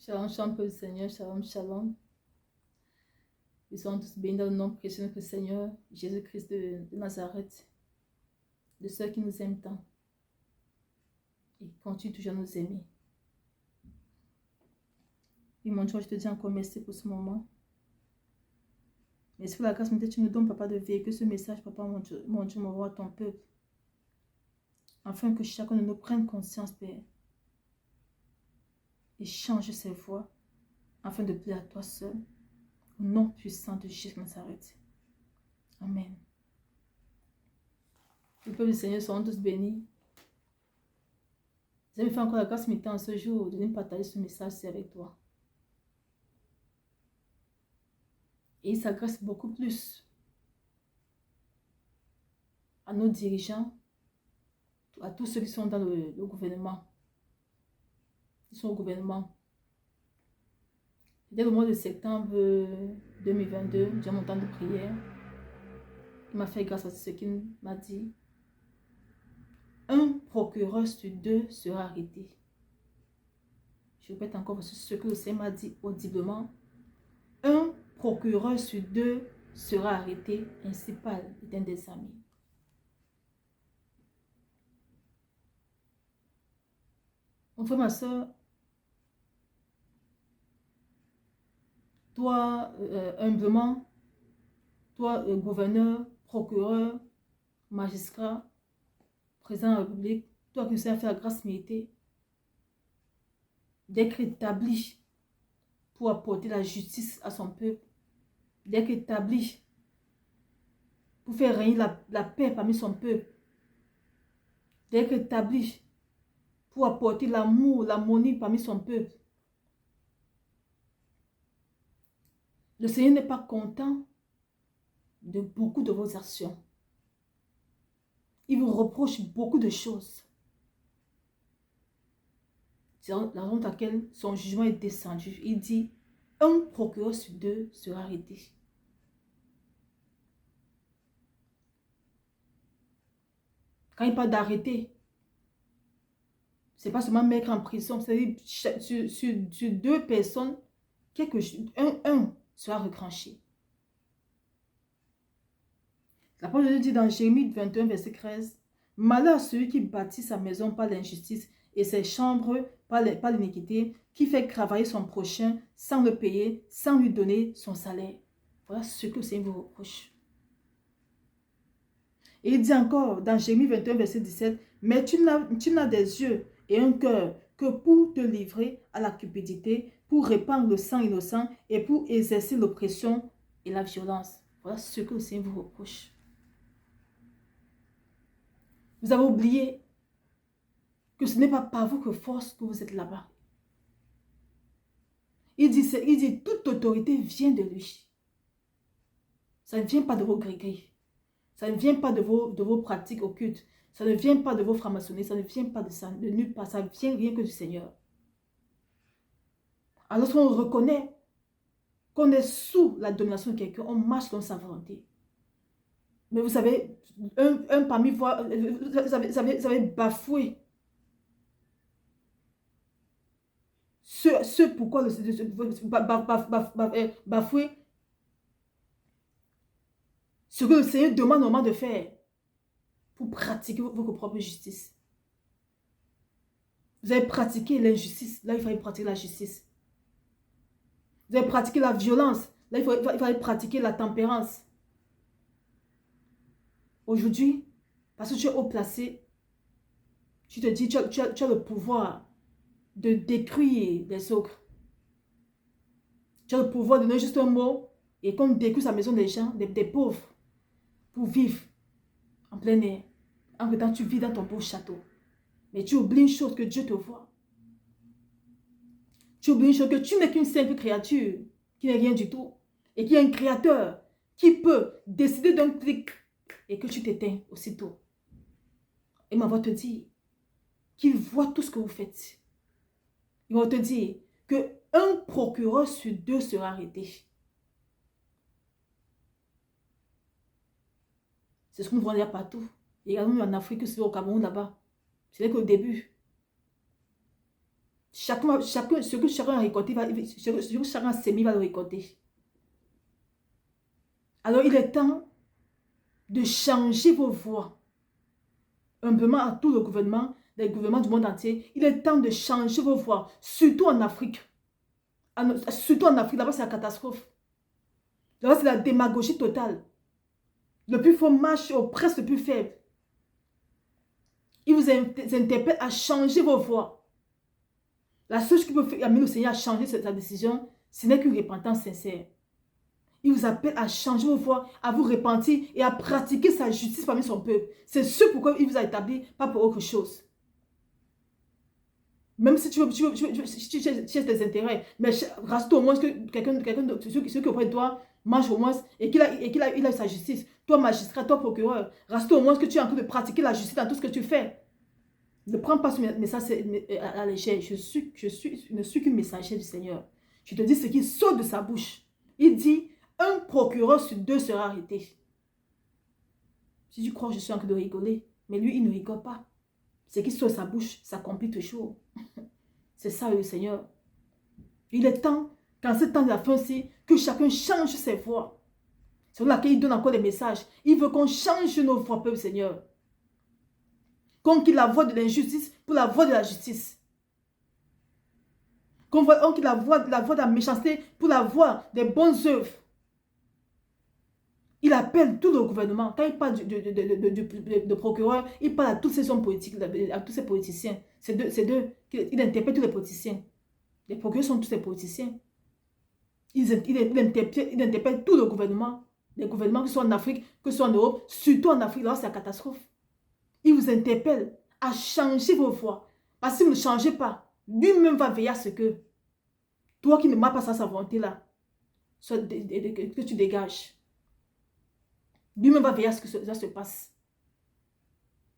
Shalom, shalom, peuple du Seigneur, shalom, shalom. Ils sont tous bénis dans le nom précieux de notre Seigneur, Jésus-Christ de Nazareth, de ceux qui nous aiment tant et qui continuent toujours à nous aimer. Et mon Dieu, je te dis encore merci pour ce moment. Merci pour la grâce que tu nous donnes, Papa, de véhiculer ce message, Papa, mon Dieu, m'envoie à ton peuple, afin que chacun de nous prenne conscience, Père, et change ses voies, afin de plaire à toi seul, au nom puissant de Jésus de Nazareth. Amen. Le peuple du Seigneur seront tous bénis. Je vais me faire encore la grâce maintenant ce jour de venir partager ce message avec toi. Et il s'adresse beaucoup plus à nos dirigeants, à tous ceux qui sont dans le gouvernement, qui sont au gouvernement. Dès le mois de septembre 2022, j'ai mon temps de prière. Il m'a fait grâce à ce qu'il m'a dit. Un procureur sur deux sera arrêté. Je répète encore ce que le Seigneur m'a dit audiblement. Un procureur sur deux sera arrêté, ainsi par l'un des amis. Mon frère, ma soeur, toi, humblement, toi, gouverneur, procureur, magistrat, président de la République, toi qui sais faire la grâce méritée, d'être établi pour apporter la justice à son peuple, d'être établi pour faire régner la paix parmi son peuple, d'être établi pour apporter l'amour, l'harmonie parmi son peuple. Le Seigneur n'est pas content de beaucoup de vos actions. Il vous reproche beaucoup de choses. C'est la raison pour laquelle son jugement est descendu. Il dit, un procureur sur deux sera arrêté. Quand il parle d'arrêter, ce n'est pas seulement mettre en prison, c'est-à-dire sur deux personnes, un sera retranché. La parole de Dieu dit dans Jérémie 21, verset 13, « Malheur à celui qui bâtit sa maison par l'injustice et ses chambres par l'iniquité, qui fait travailler son prochain sans le payer, sans lui donner son salaire. » Voilà ce que le Seigneur vous reproche. Et il dit encore dans Jérémie 21, verset 17, « Mais tu n'as des yeux et un cœur que pour te livrer à la cupidité, pour répandre le sang innocent et pour exercer l'oppression et la violence. » Voilà ce que le Seigneur vous reproche. Vous avez oublié que ce n'est pas par votre force que vous êtes là-bas. Il dit, toute autorité vient de lui. Ça ne vient pas de vos grégeries. Ça ne vient pas de vos pratiques occultes. Ça ne vient pas de vos francs-maçonneries. Ça ne vient pas de ça, de nulle part. Ça ne vient rien que du Seigneur. Alors lorsqu'on reconnaît qu'on est sous la domination de quelqu'un, on marche dans sa volonté. Mais vous savez, un parmi vous, vous avez bafoué ce pourquoi bafoué ce que le Seigneur demande normalement de faire pour pratiquer votre propre justice. Vous avez pratiqué l'injustice, là il fallait pratiquer la justice. Vous avez pratiqué la violence, là il fallait pratiquer la tempérance. Aujourd'hui, parce que tu es haut placé, tu te dis, tu as le pouvoir de détruire les autres. Tu as le pouvoir de donner juste un mot et qu'on détruit sa maison des gens, des pauvres, pour vivre en plein air. En même temps, tu vis dans ton beau château. Mais tu oublies une chose, que Dieu te voit. Tu oublies une chose, que tu n'es qu'une simple créature, qui n'est rien du tout. Et qu'il y a un créateur qui peut décider d'un clic et que tu t'éteins aussitôt. Et il va te dire qu'il voit tout ce que vous faites. Il va te dire qu'un procureur sur deux sera arrêté. C'est ce qu'on voit là partout. Et également en Afrique, c'est au Cameroun là-bas. C'est qu'au début. Ce que chacun a récolté, ce que chacun a sémé va le récolter. Alors il est temps de changer vos voix. Humblement à tout le gouvernement, les gouvernements du monde entier, il est temps de changer vos voix, surtout en Afrique. Surtout en Afrique, là-bas c'est la catastrophe. Là-bas c'est la démagogie totale. Le plus fort marche au presque le plus faible. Il vous interpelle à changer vos voix. La seule chose qui peut amener le Seigneur à changer sa décision, ce n'est qu'une repentance sincère. Il vous appelle à changer vos voix, à vous repentir et à pratiquer sa justice parmi son peuple. C'est ce pourquoi il vous a établi, pas pour autre chose. Même si tu as des intérêts, mais rassure au moins que ceux qui auprès de toi mange au moins et qu'il a eu sa justice. Toi, magistrat, toi, procureur, rassure au moins que tu es en train de pratiquer la justice dans tout ce que tu fais. Ne prends pas ce message à la légère. Je ne suis qu'une messagère du Seigneur. Je te dis ce qui sort de sa bouche. Il dit, un procureur sur 2 sera arrêté. Si tu crois que je suis en train de rigoler, mais lui, il ne rigole pas. Ce qui sort de sa bouche s'accomplit toujours. C'est ça le Seigneur. Il est temps, quand ce temps de la fin ci, que chacun change ses voix. C'est laquelle il donne encore des messages. Il veut qu'on change nos voix, peuple Seigneur. Qu'on quitte la voie de l'injustice pour la voie de la justice. Qu'on quitte la voie de la méchanceté pour la voie des bonnes œuvres. Il appelle tout le gouvernement. Quand il parle de procureur, il parle à tous ces hommes politiques, à tous ces politiciens. Il interpelle tous les politiciens. Les procureurs sont tous des politiciens. Il interpelle tout le gouvernement. Les gouvernements, que ce soit en Afrique, que ce soit en Europe, surtout en Afrique, là c'est la catastrophe. Il vous interpelle à changer vos voix. Parce que si vous ne changez pas, lui-même va veiller à ce que toi qui ne marches pas sa volonté là, que tu dégages. Lui-même va veiller à ce que ça se passe.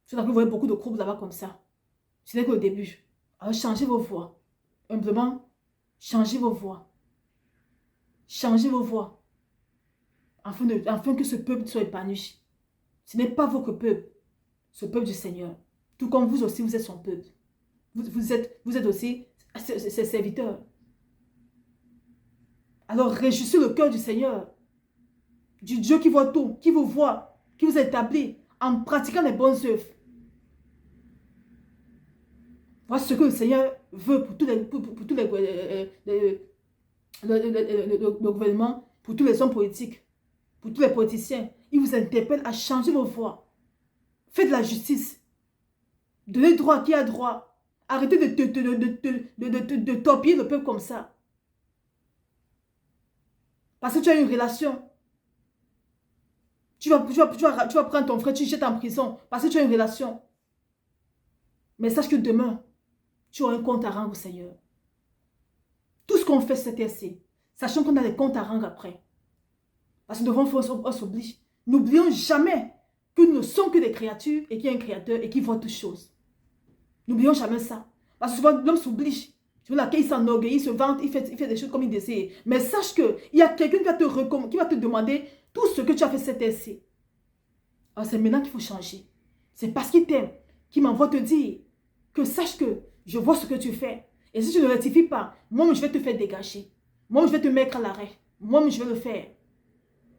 C'est là que vous voyez beaucoup de groupes là-bas comme ça. Ce n'est que le début. Alors changez vos voix. Humblement, changez vos voix. Changez vos voix. Afin que ce peuple soit épanoui. Ce n'est pas votre peuple. Ce peuple du Seigneur. Tout comme vous aussi, vous êtes son peuple. Vous êtes aussi ses serviteurs. Alors réjouissez le cœur du Seigneur. Du Dieu qui voit tout, qui vous voit, qui vous établit en pratiquant les bonnes œuvres. Voilà ce que le Seigneur veut pour tous les le gouvernement, pour tous les hommes politiques, pour tous les politiciens. Il vous interpelle à changer vos voix. Faites la justice. Donnez droit à qui a droit. Arrêtez de torpiller le peuple comme ça. Parce que tu as une relation. Tu vas prendre ton frère, tu le jettes en prison. Parce que tu as une relation. Mais sache que demain, tu auras un compte à rendre au Seigneur. Tout ce qu'on fait, c'est assez. Sachant qu'on a des comptes à rendre après. Parce que devant, on s'oblige. N'oublions jamais que nous ne sommes que des créatures et qu'il y a un créateur et qui voit toutes choses. N'oublions jamais ça. Parce que souvent, l'homme s'oblige. Tu vois, laquelle il s'enorgueillit, il se vante, il fait des choses comme il désire. Mais sache qu'il y a quelqu'un qui va te demander tout ce que tu as fait, c'est assez. Alors c'est maintenant qu'il faut changer. C'est parce qu'il t'aime qu'il m'envoie te dire que sache que je vois ce que tu fais. Et si tu ne rectifies pas, moi je vais te faire dégager. Moi je vais te mettre à l'arrêt. Moi je vais le faire.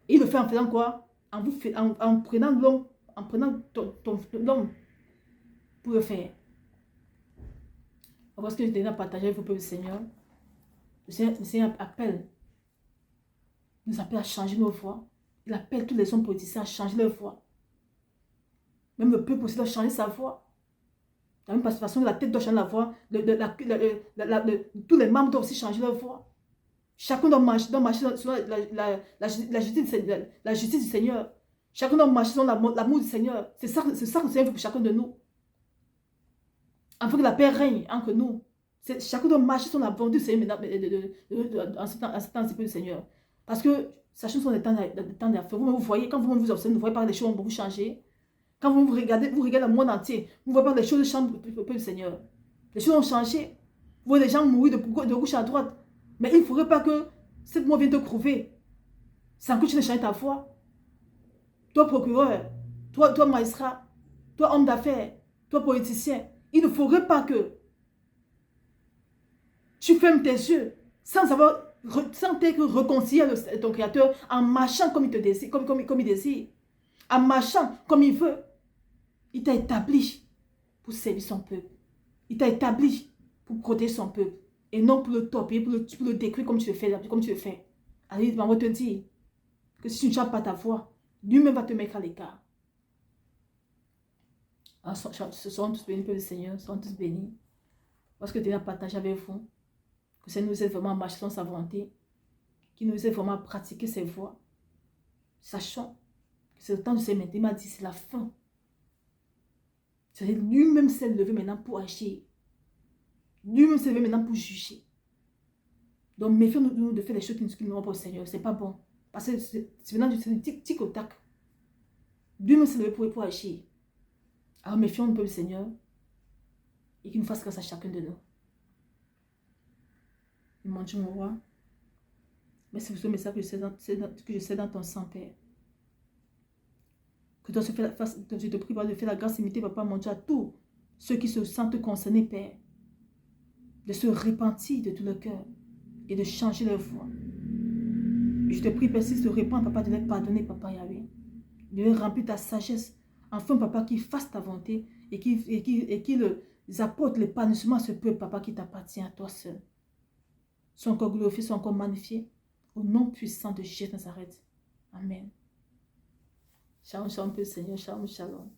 Et il le fait en faisant quoi? En prenant l'homme, en prenant l'homme pour le faire. On voit ce que je t'ai partagé avec vous, le Seigneur. Le Seigneur appelle. Il nous appelle à changer nos voix. Il appelle tous les hommes politiciens à changer leur voix. Même le peuple aussi doit changer sa voix. De la même façon que la tête doit changer la voix, tous les membres doivent aussi changer leur voix. Chacun doit marcher sur la justice du Seigneur. Chacun doit marcher sur l'amour du Seigneur. C'est ça que le Seigneur veut pour chacun de nous. Afin que la paix règne entre nous. Chacun doit marcher sur la volonté du Seigneur en ce temps du Seigneur. Parce que sachant que ce sont des temps d'affaires. Vous voyez, quand vous observez, vous voyez pas que les choses ont beaucoup changé. Quand vous regardez le monde entier, vous voyez pas que les choses changent pour le Seigneur. Les choses ont changé. Vous voyez les gens mourir de gauche à droite. Mais il ne faudrait pas que cette mort vienne te trouver sans que tu ne changes ta foi. Toi procureur, toi magistrat, toi homme d'affaires, toi politicien, il ne faudrait pas que Tu fermes tes yeux sans t'être réconcilié avec ton Créateur en marchant comme il te désire, comme il désire, en marchant comme il veut. Il t'a établi pour servir son peuple. Il t'a établi pour protéger son peuple et non pour le torpiller, pour le détruire comme tu le fais. Alors, il va te dire que si tu ne chantes pas ta voix, lui-même va te mettre à l'écart. Ce sont tous bénis, peuple du Seigneur, sont tous bénis. Parce que tu as partagé avec vous, que ça nous aide vraiment à marcher dans sa volonté, qui nous aide vraiment à pratiquer ses voies. Sachant que c'est le temps de se mettre. Il m'a dit, c'est la fin. C'est-à-dire, lui-même s'est levé maintenant pour agir. Lui-même s'est levé maintenant pour juger. Donc, méfions-nous de faire des choses qui ne vont pas au Seigneur. C'est pas bon. Parce que c'est venant du tic au tac. Lui-même s'est levé pour agir. Alors, méfions-nous du Seigneur et qu'il nous fasse grâce à chacun de nous. Mon Dieu, mon roi, merci pour ce message que je sais dans ton sang, Père. Que toi, je te prie de faire la grâce imitée, Papa, mon Dieu, à tous ceux qui se sentent concernés, Père, de se repentir de tout le cœur et de changer leur voie. Je te prie, Père, s'ils se répandent, Papa, de les pardonner, Papa Yahweh, de les remplir ta sagesse, enfin, Papa, qu'ils fassent ta volonté et qu'ils apportent l'épanouissement à ce peuple, Papa, qui t'appartient à toi seul. Sois encore glorifié, sois encore magnifié, au nom puissant de Jésus de Nazareth. Amen. Shalom, shalom, Seigneur, shalom, shalom.